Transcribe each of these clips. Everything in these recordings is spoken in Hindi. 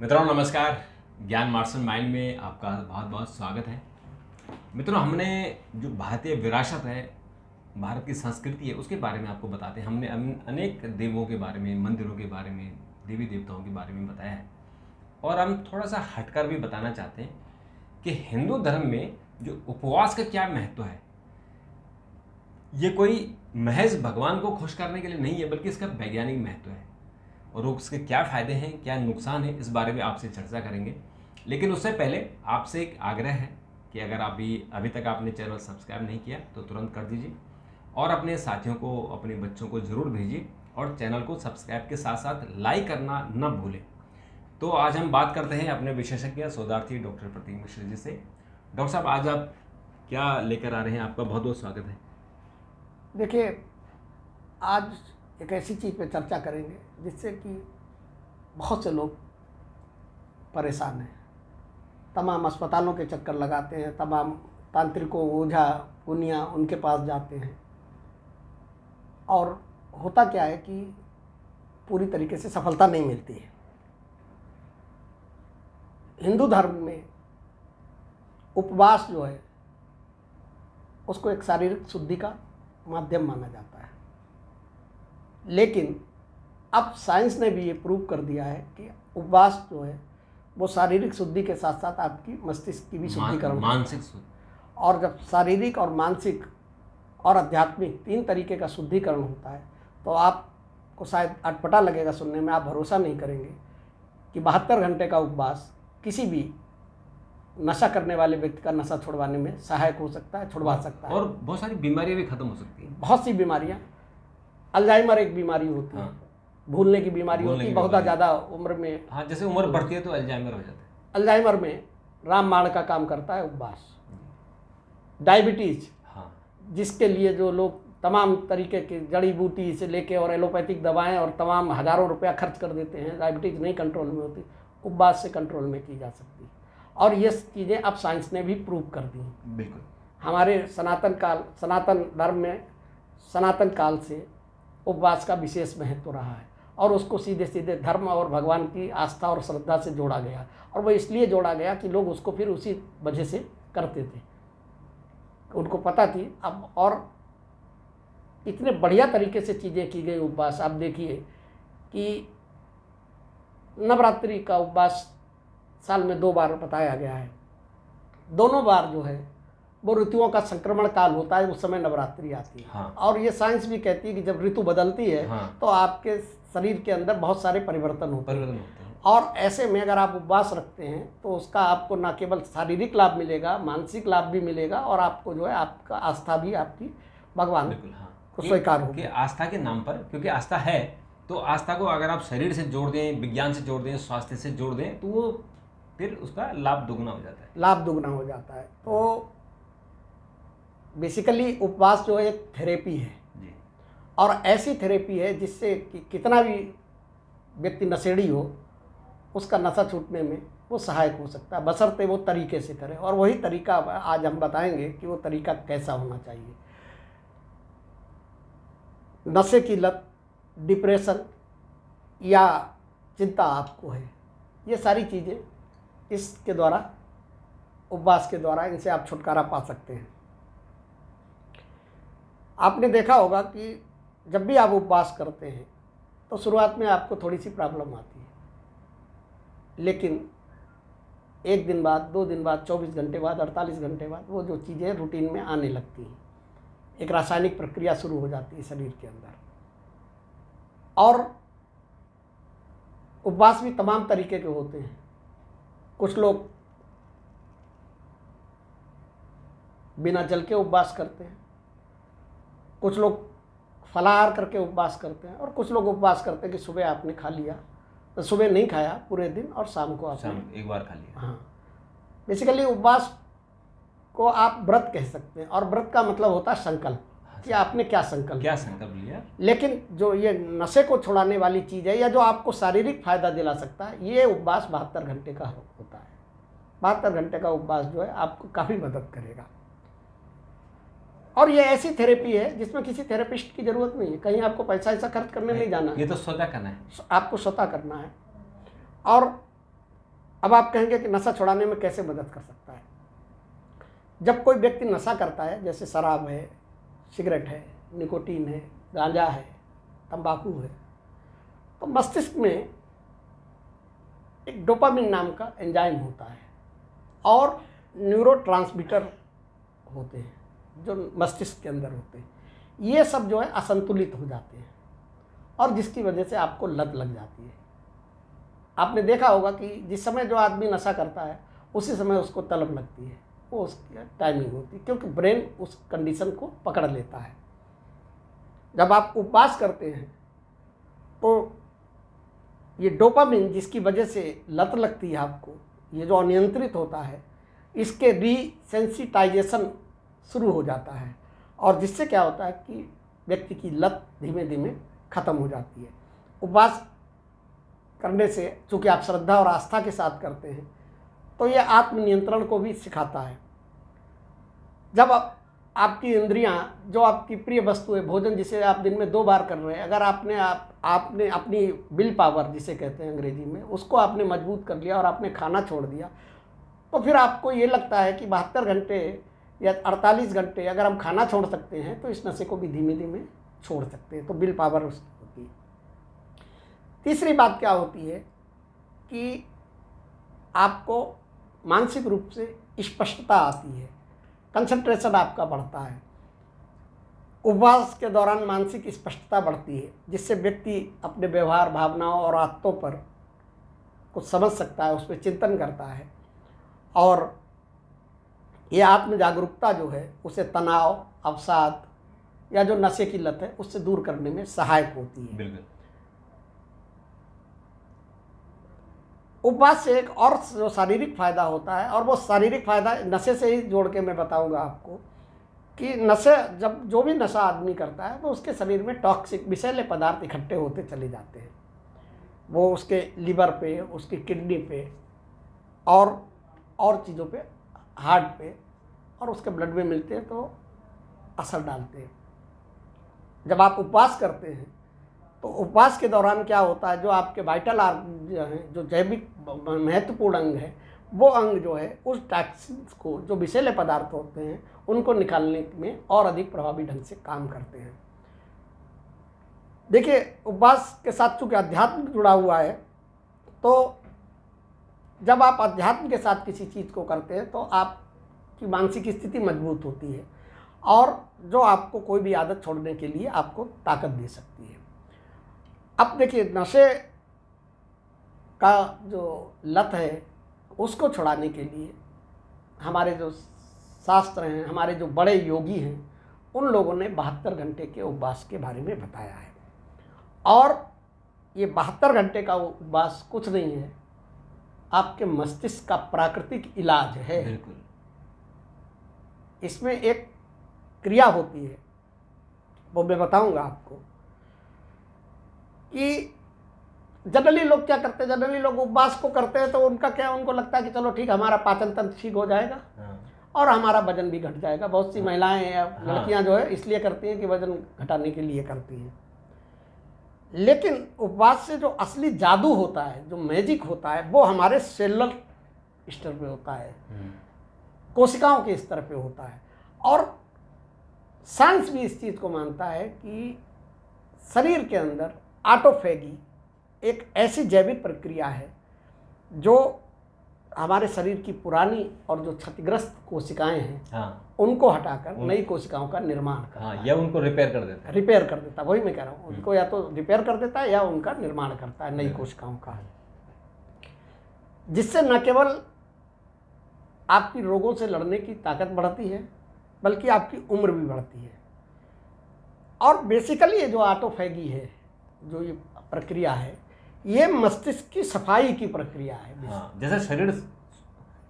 मित्रों नमस्कार। ज्ञान मार्शल माइंड में आपका बहुत बहुत स्वागत है। मित्रों, हमने जो भारतीय विरासत है, भारत की संस्कृति है, उसके बारे में आपको बताते हैं। हमने अनेक देवों के बारे में, मंदिरों के बारे में, देवी देवताओं के बारे में बताया है। और हम थोड़ा सा हटकर भी बताना चाहते हैं कि हिंदू धर्म में जो उपवास का क्या महत्व है। ये कोई महज भगवान को खुश करने के लिए नहीं है, बल्कि इसका वैज्ञानिक महत्व है और उसके क्या फ़ायदे हैं, क्या नुकसान है, इस बारे में आपसे चर्चा करेंगे। लेकिन उससे पहले आपसे एक आग्रह है कि अगर आप भी अभी तक आपने चैनल सब्सक्राइब नहीं किया तो तुरंत कर दीजिए और अपने साथियों को, अपने बच्चों को ज़रूर भेजिए और चैनल को सब्सक्राइब के साथ साथ लाइक करना न भूलें। तो आज हम बात करते हैं अपने विशेषज्ञ शोधार्थी डॉक्टर प्रतीक मिश्र जी से। डॉक्टर साहब, आज आप क्या लेकर आ रहे हैं? आपका बहुत बहुत स्वागत है। देखिए, आज एक ऐसी चीज़ पे चर्चा करेंगे जिससे कि बहुत से लोग परेशान हैं। तमाम अस्पतालों के चक्कर लगाते हैं, तमाम तांत्रिकों, ओझा गुनिया उनके पास जाते हैं और होता क्या है कि पूरी तरीके से सफलता नहीं मिलती है। हिंदू धर्म में उपवास जो है उसको एक शारीरिक शुद्धि का माध्यम माना जाता है, लेकिन अब साइंस ने भी ये प्रूव कर दिया है कि उपवास जो है वो शारीरिक शुद्धि के साथ साथ आपकी मस्तिष्क की भी शुद्धिकरण मानसिक शुद्धि। और जब शारीरिक और मानसिक और आध्यात्मिक तीन तरीके का शुद्धिकरण होता है तो आपको शायद अटपटा लगेगा सुनने में, आप भरोसा नहीं करेंगे कि 72 घंटे का उपवास किसी भी नशा करने वाले व्यक्ति का नशा छुड़वाने में सहायक हो सकता है, छुड़वा सकता है। और बहुत सारी बीमारियां भी खत्म हो सकती हैं। बहुत सी बीमारियां, अल्जाइमर एक बीमारी होती है, भूलने की बीमारी होती है, बहुत ज़्यादा उम्र में। हाँ, जैसे उम्र बढ़ती है तो अल्जाइमर हो जाता है। अल्जाइमर में रामबाण का काम करता है उपवास। डायबिटीज, हाँ, जिसके लिए जो लोग तमाम तरीके की जड़ी बूटी से लेके और एलोपैथिक दवाएं और तमाम हज़ारों रुपया खर्च कर देते हैं, डायबिटीज नहीं कंट्रोल में होती, उपवास से कंट्रोल में की जा सकती है। और ये चीज़ें अब साइंस ने भी प्रूव कर दी हैं। बिल्कुल। हमारे सनातन धर्म में सनातन काल से उपवास का विशेष महत्व रहा है और उसको सीधे सीधे धर्म और भगवान की आस्था और श्रद्धा से जोड़ा गया। और वो इसलिए जोड़ा गया कि लोग उसको फिर उसी वजह से करते थे, उनको पता थी। अब और इतने बढ़िया तरीके से चीज़ें की गई उपवास। आप देखिए कि नवरात्रि का उपवास साल में 2 बार बताया गया है। दोनों बार जो है वो ऋतुओं का संक्रमण काल होता है, उस समय नवरात्रि आती है। हाँ। और ये साइंस भी कहती है कि जब ऋतु बदलती है हाँ। तो आपके शरीर के अंदर बहुत सारे परिवर्तन होते हैं। और ऐसे में अगर आप उपवास रखते हैं तो उसका आपको न केवल शारीरिक लाभ मिलेगा, मानसिक लाभ भी मिलेगा और आपको जो है आपका आस्था भी आपकी भगवान को स्वीकार होगी। आस्था के नाम पर, क्योंकि आस्था है तो आस्था को अगर आप शरीर से जोड़ दें, विज्ञान से जोड़ दें, स्वास्थ्य से जोड़ दें तो वो फिर उसका लाभ दुगना हो जाता है। लाभ दुगना हो जाता है। तो बेसिकली उपवास जो है एक थेरेपी है जी। और ऐसी थेरेपी है जिससे कि कितना भी व्यक्ति नशेड़ी हो उसका नशा छूटने में वो सहायक हो सकता है, बशर्ते वो तरीके से करे। और वही तरीका आज हम बताएंगे कि वो तरीका कैसा होना चाहिए। नशे की लत, डिप्रेशन या चिंता आपको है, ये सारी चीज़ें इसके द्वारा, उपवास के द्वारा इनसे आप छुटकारा पा सकते हैं। आपने देखा होगा कि जब भी आप उपवास करते हैं तो शुरुआत में आपको थोड़ी सी प्रॉब्लम आती है, लेकिन 1 दिन बाद, 2 दिन बाद, 24 घंटे बाद, 48 घंटे बाद वो जो चीज़ें रूटीन में आने लगती हैं। एक रासायनिक प्रक्रिया शुरू हो जाती है शरीर के अंदर। और उपवास भी तमाम तरीके के होते हैं। कुछ लोग बिना जल के उपवास करते हैं, कुछ लोग फलाहार करके उपवास करते हैं और कुछ लोग उपवास करते हैं कि सुबह आपने खा लिया, तो सुबह नहीं खाया पूरे दिन और शाम को आपने एक बार खा लिया। हाँ, बेसिकली उपवास को आप व्रत कह सकते हैं और व्रत का मतलब होता है संकल्प कि आपने क्या संकल्प लिया। लेकिन जो ये नशे को छुड़ाने वाली चीज़ है या जो आपको शारीरिक फायदा दिला सकता है, ये उपवास 72 घंटे का होता है। 72 घंटे का उपवास जो है आपको काफ़ी मदद करेगा। और ये ऐसी थेरेपी है जिसमें किसी थेरेपिस्ट की ज़रूरत नहीं है, कहीं आपको पैसा ऐसा खर्च करने नहीं जाना है, ये तो स्वतः करना है, आपको स्वतः करना है। और अब आप कहेंगे कि नशा छुड़ाने में कैसे मदद कर सकता है। जब कोई व्यक्ति नशा करता है, जैसे शराब है, सिगरेट है, निकोटीन है, गांजा है, तंबाकू है, तो मस्तिष्क में एक डोपामिन नाम का एंजाइम होता है और न्यूरोट्रांसमीटर होते हैं जो मस्तिष्क के अंदर होते हैं। ये सब जो है असंतुलित हो जाते हैं और जिसकी वजह से आपको लत लग जाती है। आपने देखा होगा कि जिस समय जो आदमी नशा करता है उसी समय उसको तलब लगती है, वो उसकी टाइमिंग होती है, क्योंकि ब्रेन उस कंडीशन को पकड़ लेता है। जब आप उपवास करते हैं तो ये डोपामिन जिसकी वजह से लत लगती है आपको, ये जो अनियंत्रित होता है, इसके रीसेंसिटाइजेशन शुरू हो जाता है और जिससे क्या होता है कि व्यक्ति की लत धीमे धीमे खत्म हो जाती है। उपवास करने से, चूँकि आप श्रद्धा और आस्था के साथ करते हैं, तो ये आत्मनियंत्रण को भी सिखाता है। जब आपकी इंद्रियां, जो आपकी प्रिय वस्तु है, भोजन जिसे आप दिन में 2 बार कर रहे हैं, अगर आपने अपनी विल पावर जिसे कहते हैं अंग्रेजी में, उसको आपने मजबूत कर लिया और आपने खाना छोड़ दिया, तो फिर आपको ये लगता है कि 72 घंटे या 48 घंटे अगर हम खाना छोड़ सकते हैं तो इस नशे को भी धीमे धीमे छोड़ सकते हैं। तो विल पावर उसकी होती है। तीसरी बात क्या होती है कि आपको मानसिक रूप से स्पष्टता आती है, कंसंट्रेशन आपका बढ़ता है। उपवास के दौरान मानसिक स्पष्टता बढ़ती है, जिससे व्यक्ति अपने व्यवहार, भावनाओं और आदतों पर कुछ समझ सकता है, उस पर चिंतन करता है और ये आत्म जागरूकता जो है उसे तनाव, अवसाद या जो नशे की लत है उससे दूर करने में सहायक होती है। बिल्कुल। उपवास से एक और जो शारीरिक फायदा होता है, और वो शारीरिक फायदा नशे से ही जोड़ के मैं बताऊंगा आपको कि नशे, जब जो भी नशा आदमी करता है तो उसके शरीर में टॉक्सिक विषैले पदार्थ इकट्ठे होते चले जाते हैं। वो उसके लिवर पे, उसकी किडनी पे और चीज़ों पे, हार्ट पे और उसके ब्लड में मिलते हैं तो असर डालते हैं। जब आप उपवास करते हैं तो उपवास के दौरान क्या होता है, जो आपके वाइटल आर्गन जो हैं, जो जैविक महत्वपूर्ण अंग है, वो अंग जो है उस टॉक्सिन्स को, जो विषैले पदार्थ होते हैं, उनको निकालने में और अधिक प्रभावी ढंग से काम करते हैं। देखिए, उपवास के साथ चूँकि अध्यात्म जुड़ा हुआ है, तो जब आप अध्यात्म के साथ किसी चीज़ को करते हैं तो आपकी मानसिक स्थिति मजबूत होती है और जो आपको कोई भी आदत छोड़ने के लिए आपको ताकत दे सकती है। अब देखिए, नशे का जो लत है उसको छुड़ाने के लिए हमारे जो शास्त्र हैं, हमारे जो बड़े योगी हैं, उन लोगों ने 72 घंटे के उपवास के बारे में बताया है। और ये 72 घंटे का उपवास कुछ नहीं है, आपके मस्तिष्क का प्राकृतिक इलाज है। बिल्कुल। इसमें एक क्रिया होती है, वो मैं बताऊंगा आपको कि जनरली लोग क्या करते हैं, जनरली लोग उपवास को करते हैं तो उनका क्या, उनको लगता है कि चलो ठीक, हमारा पाचन तंत्र ठीक हो जाएगा और हमारा वजन भी घट जाएगा। बहुत सी महिलाएं या लड़कियां जो है इसलिए करती हैं कि वजन घटाने के लिए करती हैं। लेकिन उपवास से जो असली जादू होता है, जो मैजिक होता है, वो हमारे सेलुलर स्तर पे होता है, कोशिकाओं के स्तर पे होता है। और साइंस भी इस चीज़ को मानता है कि शरीर के अंदर ऑटोफेगी एक ऐसी जैविक प्रक्रिया है जो हमारे शरीर की पुरानी और जो क्षतिग्रस्त कोशिकाएं हैं, उनको हटाकर नई कोशिकाओं का निर्माण करता है, या उनको रिपेयर कर देता है। रिपेयर कर देता है, वही मैं कह रहा हूँ, उनको या तो रिपेयर कर देता है या उनका निर्माण करता है, नई कोशिकाओं का, जिससे न केवल आपकी रोगों से लड़ने की ताकत बढ़ती है बल्कि आपकी उम्र भी बढ़ती है। और बेसिकली ये जो ऑटोफेगी है, जो ये प्रक्रिया है, ये मस्तिष्क की सफाई की प्रक्रिया है। जैसे शरीर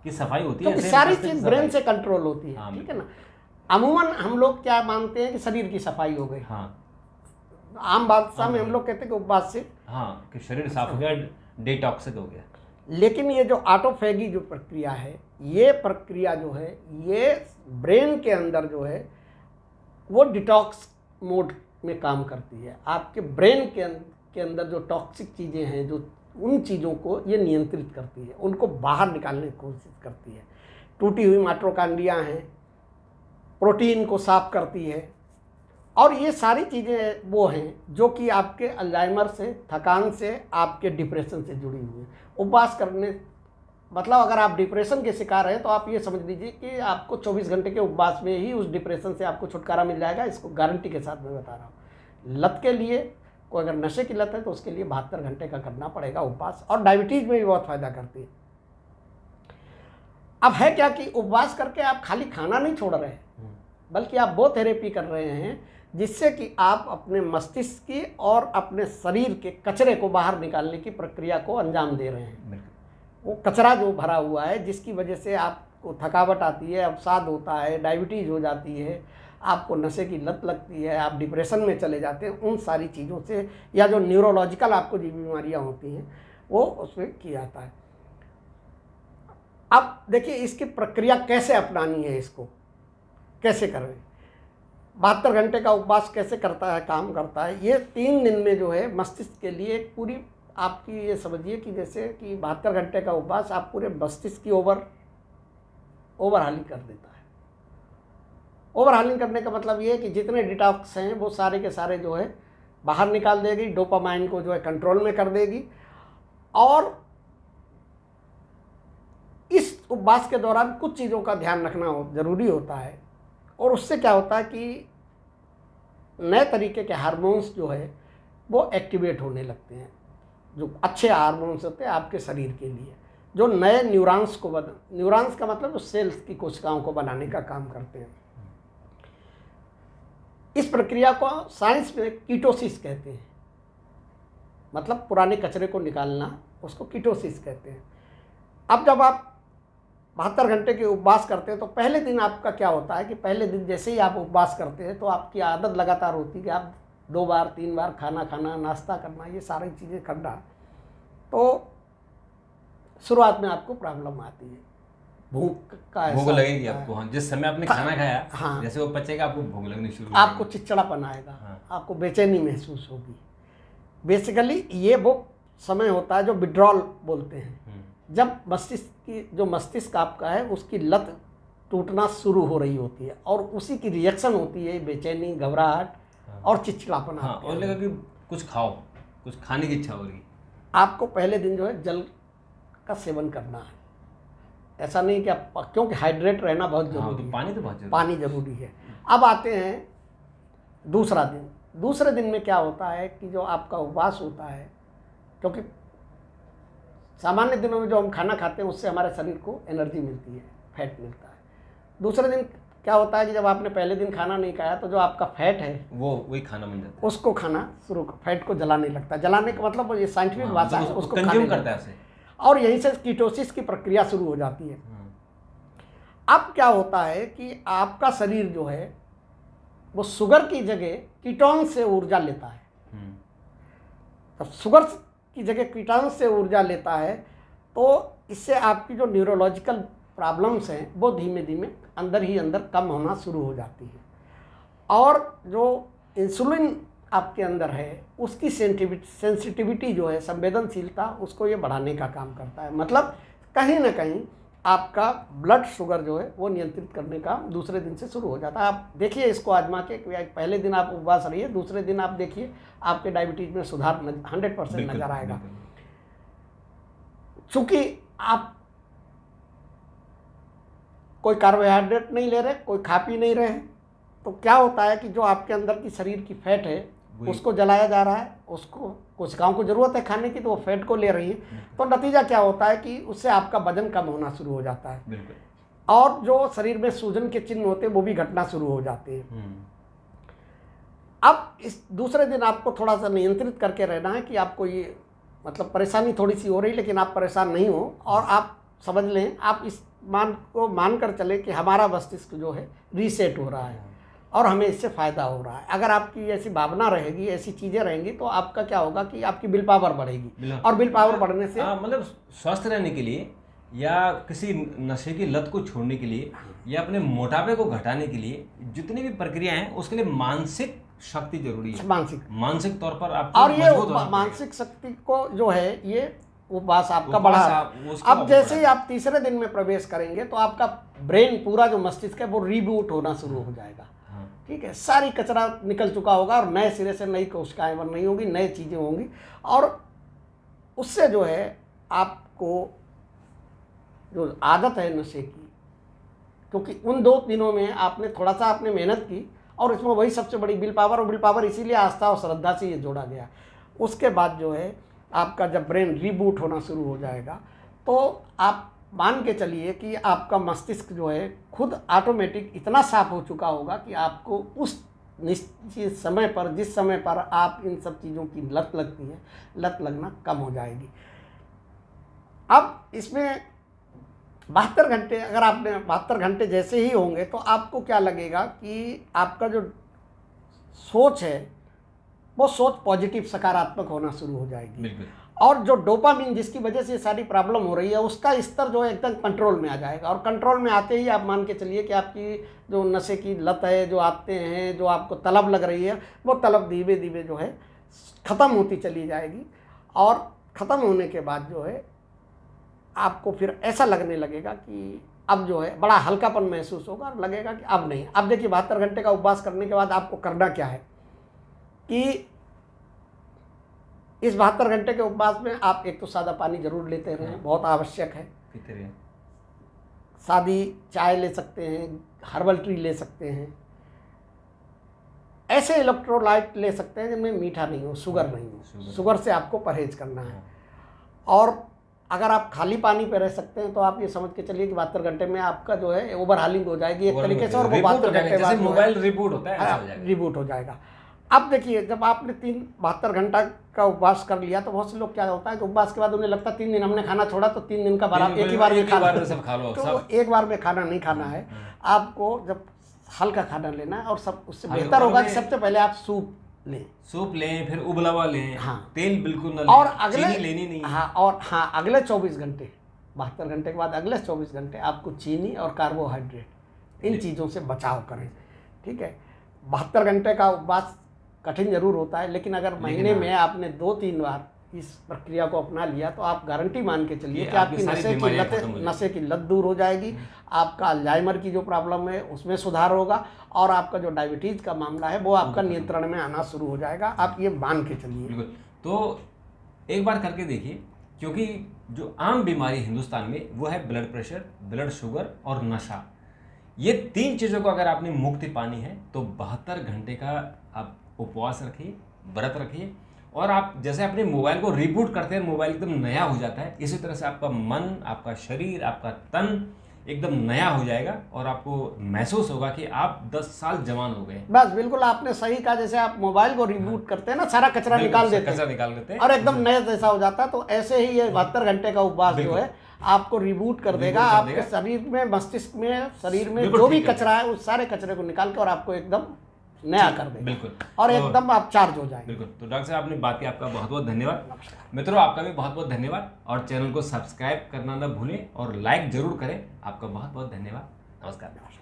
की सफाई होती है, क्योंकि सारी चीज ब्रेन से कंट्रोल होती है, ठीक है ना। अमूमन हम लोग क्या मानते हैं कि शरीर की सफाई हो गई, आम बादशाह में हम लोग कहते हैं कि उपवास से कि शरीर साफ हो गया, डिटॉक्सिक हो गया। लेकिन ये जो ऑटोफेगी जो प्रक्रिया है, ये प्रक्रिया जो है, ये ब्रेन के अंदर जो है वो डिटॉक्स मोड में काम करती है। आपके ब्रेन के अंदर जो टॉक्सिक चीज़ें हैं, जो उन चीज़ों को ये नियंत्रित करती है, उनको बाहर निकालने की कोशिश करती है। टूटी हुई माइटोकॉन्ड्रिया हैं, प्रोटीन को साफ करती है, और ये सारी चीज़ें वो हैं जो कि आपके अल्जाइमर से, थकान से, आपके डिप्रेशन से जुड़ी हुई हैं। उपवास करने मतलब अगर आप डिप्रेशन के शिकार हैं तो आप ये समझ लीजिए कि आपको 24 घंटे के उपवास में ही उस डिप्रेशन से आपको छुटकारा मिल जाएगा। इसको गारंटी के साथ मैं बता रहा हूँ। लत के लिए, कोई अगर नशे की लत है तो उसके लिए 72 घंटे का करना पड़ेगा उपवास, और डायबिटीज़ में भी बहुत फ़ायदा करती है। अब है क्या कि उपवास करके आप खाली खाना नहीं छोड़ रहे हैं, बल्कि आप वो थेरेपी कर रहे हैं जिससे कि आप अपने मस्तिष्क की और अपने शरीर के कचरे को बाहर निकालने की प्रक्रिया को अंजाम दे रहे हैं। वो कचरा जो भरा हुआ है, जिसकी वजह से आपको थकावट आती है, अवसाद होता है, डायबिटीज़ हो जाती है, आपको नशे की लत लगती है, आप डिप्रेशन में चले जाते हैं, उन सारी चीज़ों से, या जो न्यूरोलॉजिकल आपको जो बीमारियाँ होती हैं वो उसमें किया जाता है। अब देखिए इसकी प्रक्रिया कैसे अपनानी है, इसको कैसे करें। 72 घंटे का उपवास कैसे करता है, काम करता है। ये 3 दिन में जो है मस्तिष्क के लिए एक पूरी आपकी, ये समझिए कि जैसे कि 72 घंटे का उपवास आप पूरे मस्तिष्क की ओवरहालिंग कर देता है। ओवरहालिंग करने का मतलब ये है कि जितने डिटॉक्स हैं वो सारे के सारे जो है बाहर निकाल देगी, डोपामाइन को जो है कंट्रोल में कर देगी। और इस उपवास के दौरान कुछ चीज़ों का ध्यान रखना ज़रूरी होता है, और उससे क्या होता है कि नए तरीके के हार्मोन्स जो है वो एक्टिवेट होने लगते हैं, जो अच्छे हार्मोन्स होते हैं आपके शरीर के लिए, जो नए न्यूरॉन्स को न्यूरॉन्स का मतलब जो सेल्स की कोशिकाओं को बनाने का काम करते हैं। इस प्रक्रिया को साइंस में कीटोसिस कहते हैं, मतलब पुराने कचरे को निकालना, उसको कीटोसिस कहते हैं। अब जब आप 72 घंटे के उपवास करते हैं तो पहले दिन आपका क्या होता है कि पहले दिन जैसे ही आप उपवास करते हैं तो आपकी आदत लगातार होती है कि आप 2 बार 3 बार खाना खाना, नाश्ता करना, ये सारी चीज़ें करना, तो शुरुआत में आपको प्रॉब्लम आती है, भूख का भूख लगेगी आपको। हाँ, जिस समय आपने खाना खाया, हाँ, जैसे वो पचेगा आपको भूख लगनी शुरू हो आपको चिड़चिड़ापन आएगा, हाँ। आपको बेचैनी महसूस होगी। बेसिकली ये वो समय होता है जो विड्रॉल बोलते हैं, जब मस्तिष्क आपका है उसकी लत टूटना शुरू हो रही होती है, और उसी की रिएक्शन होती है बेचैनी, घबराहट और चिड़चिड़ापन। हाँ, और लगा कि कुछ खाओ, कुछ खाने की इच्छा हो रही। आपको पहले दिन जो है जल का सेवन करना है। ऐसा नहीं कि आप, क्योंकि हाइड्रेट रहना बहुत जरूरी है, पानी तो बहुत जरूरी, पानी जरूरी है। अब आते हैं दूसरा दिन। दूसरे दिन में क्या होता है कि जो आपका उपवास होता है, क्योंकि सामान्य दिनों में जो हम खाना खाते हैं उससे हमारे शरीर को एनर्जी मिलती है, फैट मिलता है। दूसरे दिन क्या होता है कि जब आपने पहले दिन खाना नहीं खाया तो जो आपका फैट है वो वही खाना बन जाता है, उसको खाना शुरू, फैट को जलाने लगता है। जलाने का मतलब ये साइंटिफिक भाषा है, उसको कंज्यूम करता है, और यहीं से कीटोसिस की प्रक्रिया शुरू हो जाती है। अब क्या होता है कि आपका शरीर जो है वो शुगर की जगह कीटोन से ऊर्जा लेता है। तब शुगर की जगह कीटोन से ऊर्जा लेता है, तो इससे आपकी जो न्यूरोलॉजिकल प्रॉब्लम्स हैं वो धीमे धीमे अंदर ही अंदर कम होना शुरू हो जाती है, और जो इंसुलिन आपके अंदर है उसकी सेंसिटिविटी जो है, संवेदनशीलता, उसको ये बढ़ाने का काम करता है। मतलब कहीं ना कहीं आपका ब्लड शुगर जो है वो नियंत्रित करने का दूसरे दिन से शुरू हो जाता है। आप देखिए इसको आजमा के, पहले दिन आप उपवास रहिए, दूसरे दिन आप देखिए आपके डायबिटीज़ में सुधार 100% नजर आएगा। चूँकि आप कोई कार्बोहाइड्रेट नहीं ले रहे, कोई खा पी नहीं रहे, तो क्या होता है कि जो आपके अंदर की शरीर की फैट है उसको जलाया जा रहा है, उसको कोशिकाओं को ज़रूरत है खाने की, तो वो फैट को ले रही है। तो नतीजा क्या होता है कि उससे आपका वजन कम होना शुरू हो जाता है, और जो शरीर में सूजन के चिन्ह होते हैं वो भी घटना शुरू हो जाते हैं। अब इस दूसरे दिन आपको थोड़ा सा नियंत्रित करके रहना है कि आपको ये मतलब परेशानी थोड़ी सी हो रही, लेकिन आप परेशान नहीं हो, और आप समझ लें, आप इस मान कर चले कि हमारा मस्तिष्क जो है रीसेट हो रहा है और हमें इससे फ़ायदा हो रहा है। अगर आपकी ऐसी भावना रहेगी, ऐसी चीज़ें रहेंगी, तो आपका क्या होगा कि आपकी विल पावर बढ़ेगी, और विल पावर बढ़ने से मतलब स्वस्थ रहने के लिए, या किसी नशे की लत को छोड़ने के लिए, या अपने मोटापे को घटाने के लिए जितनी भी प्रक्रिया हैं उसके लिए मानसिक शक्ति जरूरी है। मानसिक तौर पर आप, और ये मानसिक शक्ति को जो है ये उपवास आपका उपवास बढ़ा। उसको अब आप जैसे ही बढ़ा आप तीसरे दिन में प्रवेश करेंगे तो आपका ब्रेन पूरा जो मस्तिष्क है वो रीबूट होना शुरू हो जाएगा। हाँ ठीक है, सारी कचरा निकल चुका होगा और नए सिरे से नई कोशिकाएं बन रही होंगी, नई चीज़ें होंगी, और उससे जो है आपको जो आदत है नशे की, क्योंकि उन 2 दिनों में आपने थोड़ा सा आपने मेहनत की, और इसमें वही सबसे बड़ी विल पावर, और विल पावर इसीलिए आस्था और श्रद्धा से ये जोड़ा गया। उसके बाद जो है आपका जब ब्रेन रीबूट होना शुरू हो जाएगा तो आप मान के चलिए कि आपका मस्तिष्क जो है खुद ऑटोमेटिक इतना साफ हो चुका होगा कि आपको उस निश्चित समय पर, जिस समय पर आप इन सब चीज़ों की लत लगती है, लत लगना कम हो जाएगी। अब इसमें 72 घंटे, अगर आपने 72 घंटे जैसे ही होंगे तो आपको क्या लगेगा कि आपका जो सोच है वो सोच पॉजिटिव, सकारात्मक होना शुरू हो जाएगी, बिल्कुल। और जो डोपामिन जिसकी वजह से ये सारी प्रॉब्लम हो रही है उसका स्तर जो है एकदम कंट्रोल में आ जाएगा, और कंट्रोल में आते ही आप मान के चलिए कि आपकी जो नशे की लत है, जो आते हैं, जो आपको तलब लग रही है, वो तलब धीरे धीरे जो है ख़त्म होती चली जाएगी, और ख़त्म होने के बाद जो है आपको फिर ऐसा लगने लगेगा कि अब जो है बड़ा हल्कापन महसूस होगा, और लगेगा कि अब नहीं। अब देखिए 72 घंटे का उपवास करने के बाद आपको करना क्या है कि इस 72 घंटे के उपवास में आप एक तो सादा पानी जरूर लेते रहें, बहुत आवश्यक है। पीते रहिए। सादी चाय ले सकते हैं, हर्बल ट्री ले सकते हैं, ऐसे इलेक्ट्रोलाइट ले सकते हैं जिनमें मीठा नहीं हो, शुगर नहीं हो, शुगर से आपको परहेज करना है। और अगर आप खाली पानी पे रह सकते हैं तो आप ये समझ के चलिए कि 72 घंटे में आपका जो है ओवरहालिंग हो जाएगी एक तरीके से, और वो 72 घंटे बाद मोबाइल रिबूट होता है ऐसा हो जाएगा। रिबूट हो जाएगा। अब देखिए जब आपने 72 घंटा का उपवास कर लिया तो बहुत से लोग क्या होता है कि उपवास के बाद उन्हें लगता है 3 दिन हमने खाना छोड़ा तो 3 दिन का बराबर एक ही बार में खाना, सब खा लो। तो एक बार में खाना नहीं खाना है, आपको जब हल्का खाना लेना है, और सब उससे बेहतर होगा कि सबसे पहले आप सूप लें, फिर उबला हुआ लें। हाँ, तेल बिल्कुल ना लें, और अगले चीनी लेनी नहीं। हाँ, अगले 24 घंटे, 72 घंटे के बाद अगले 24 घंटे आपको चीनी और कार्बोहाइड्रेट इन चीज़ों से बचाव करें। ठीक है, 72 घंटे का उपवास कठिन जरूर होता है, लेकिन अगर महीने में आपने 2-3 बार इस प्रक्रिया को अपना लिया तो आप गारंटी मान के चलिए कि आपकी नशे की लत दूर हो जाएगी, आपका अल्जाइमर की जो प्रॉब्लम है उसमें सुधार होगा, और आपका जो डायबिटीज़ का मामला है वो आपका नियंत्रण में आना शुरू हो जाएगा। आप ये मान के चलिए। बिल्कुल। तो एक बार करके देखिए, क्योंकि जो आम बीमारी हिंदुस्तान में वो है ब्लड प्रेशर, ब्लड शुगर और नशा। ये 3 चीज़ों को अगर आपने मुक्ति पानी है तो 72 घंटे का आप उपवास रखिए, व्रत रखिए, और आप जैसे अपने मोबाइल को रिबूट करते हैं, मोबाइल एकदम नया हो जाता है, इसी तरह से आपका मन, आपका शरीर, आपका तन एकदम नया हो जाएगा, और आपको महसूस होगा कि आप 10 साल जवान हो गए। बस बिल्कुल आपने सही कहा, जैसे आप मोबाइल को रिबूट करते हैं ना, सारा कचरा निकाल देते हैं और एकदम नया जैसा हो जाता है, तो ऐसे ही ये 72 घंटे का उपवास जो है आपको रिबूट कर देगा, आपके शरीर में, मस्तिष्क में, शरीर में जो भी कचरा है उस सारे कचरे को निकाल के और आपको एकदम नया कर देगा। बिल्कुल, और एकदम आप चार्ज हो जाएंगे। बिल्कुल। तो डॉक्टर साहब आपने बात की, आपका बहुत बहुत धन्यवाद। मित्रों आपका भी बहुत बहुत धन्यवाद, और चैनल को सब्सक्राइब करना ना भूलें और लाइक जरूर करें। आपका बहुत बहुत धन्यवाद। नमस्कार।